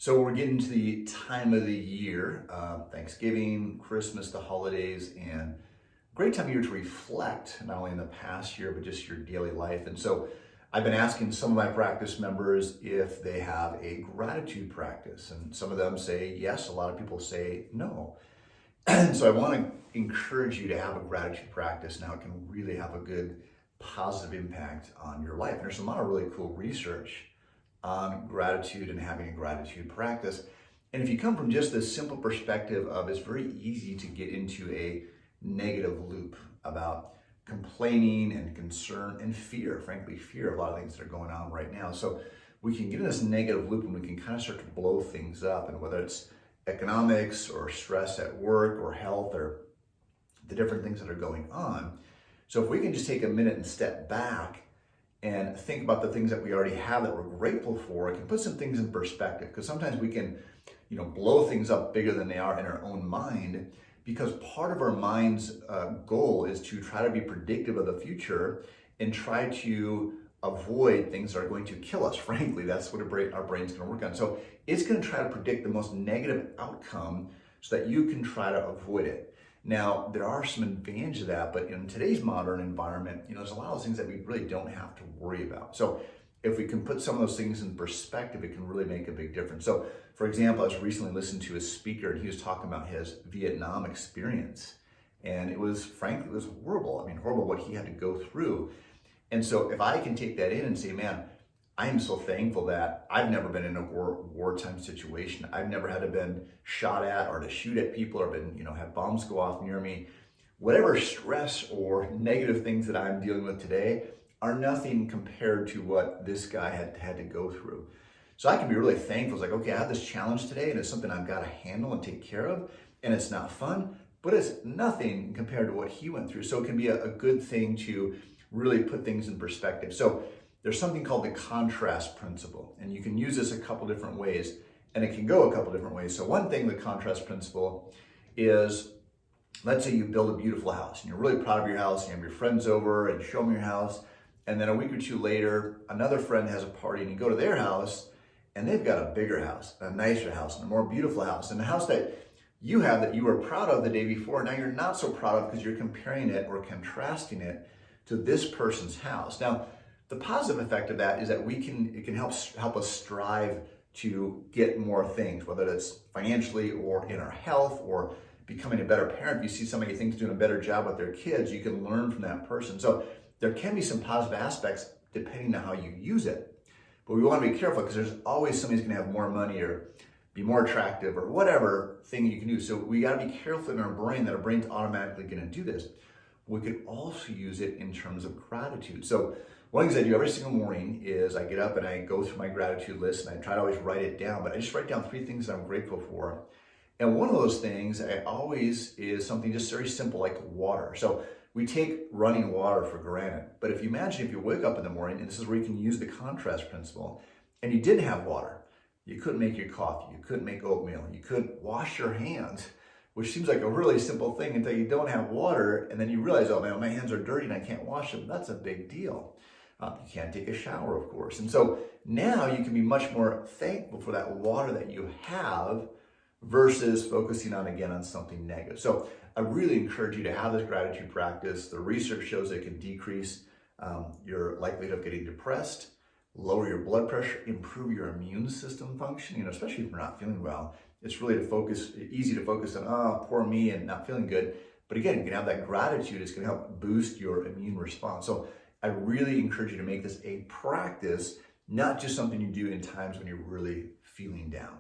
So we're getting to the time of the year, Thanksgiving, Christmas, the holidays, and great time of year to reflect, not only in the past year, but just your daily life. And so I've been asking some of my practice members if they have a gratitude practice. And some of them say yes, a lot of people say no. And so I want to encourage you to have a gratitude practice. Now it can really have a good positive impact on your life. And there's a lot of really cool research on gratitude and having a gratitude practice. And if you come from just this simple perspective of it's very easy to get into a negative loop about complaining and concern and fear, frankly, fear of a lot of things that are going on right now. So we can get in this negative loop and we can kind of start to blow things up. And whether it's economics or stress at work or health or the different things that are going on. So if we can just take a minute and step back and think about the things that we already have that we're grateful for, it can put some things in perspective, because sometimes we can, blow things up bigger than they are in our own mind, because part of our mind's goal is to try to be predictive of the future and try to avoid things that are going to kill us. Frankly, that's what our brain's going to work on. So it's going to try to predict the most negative outcome so that you can try to avoid it. Now, there are some advantages of that, but in today's modern environment, there's a lot of things that we really don't have to worry about. So if we can put some of those things in perspective, it can really make a big difference. So for example, I was recently listening to a speaker and he was talking about his Vietnam experience. And it was horrible. Horrible what he had to go through. And so if I can take that in and say, man, I am so thankful that I've never been in a wartime situation. I've never had to been shot at or to shoot at people or been, have bombs go off near me. Whatever stress or negative things that I'm dealing with today are nothing compared to what this guy had to go through. So I can be really thankful. It's like, okay, I have this challenge today and it's something I've got to handle and take care of. And it's not fun, but it's nothing compared to what he went through. So it can be a good thing to really put things in perspective. So there's something called the contrast principle, and you can use this a couple different ways, and it can go a couple different ways. So one thing, the contrast principle is, let's say you build a beautiful house, and you're really proud of your house, and you have your friends over, and you show them your house, and then a week or two later, another friend has a party, and you go to their house, and they've got a bigger house, a nicer house, and a more beautiful house, and the house that you have that you were proud of the day before, now you're not so proud of because you're comparing it or contrasting it to this person's house. Now, the positive effect of that is that it can help us strive to get more things, whether it's financially or in our health or becoming a better parent. If you see somebody you think is doing a better job with their kids, you can learn from that person. So there can be some positive aspects depending on how you use it. But we want to be careful because there's always somebody who's going to have more money or be more attractive or whatever thing you can do. So we got to be careful in our brain that our brain's automatically going to do this. We could also use it in terms of gratitude. So one of the things I do every single morning is I get up and I go through my gratitude list and I try to always write it down, but I just write down 3 things that I'm grateful for. And one of those things is something just very simple like water. So we take running water for granted, but if you wake up in the morning, and this is where you can use the contrast principle, and you didn't have water, you couldn't make your coffee, you couldn't make oatmeal, you couldn't wash your hands, which seems like a really simple thing until you don't have water, and then you realize, oh man, my hands are dirty and I can't wash them. That's a big deal. You can't take a shower, of course. And so now you can be much more thankful for that water that you have versus focusing on something negative. So I really encourage you to have this gratitude practice. The research shows it can decrease your likelihood of getting depressed, lower your blood pressure, improve your immune system function, especially if you're not feeling well. It's really easy to focus on, poor me and not feeling good. But again, you can have that gratitude. It's going to help boost your immune response. So I really encourage you to make this a practice, not just something you do in times when you're really feeling down.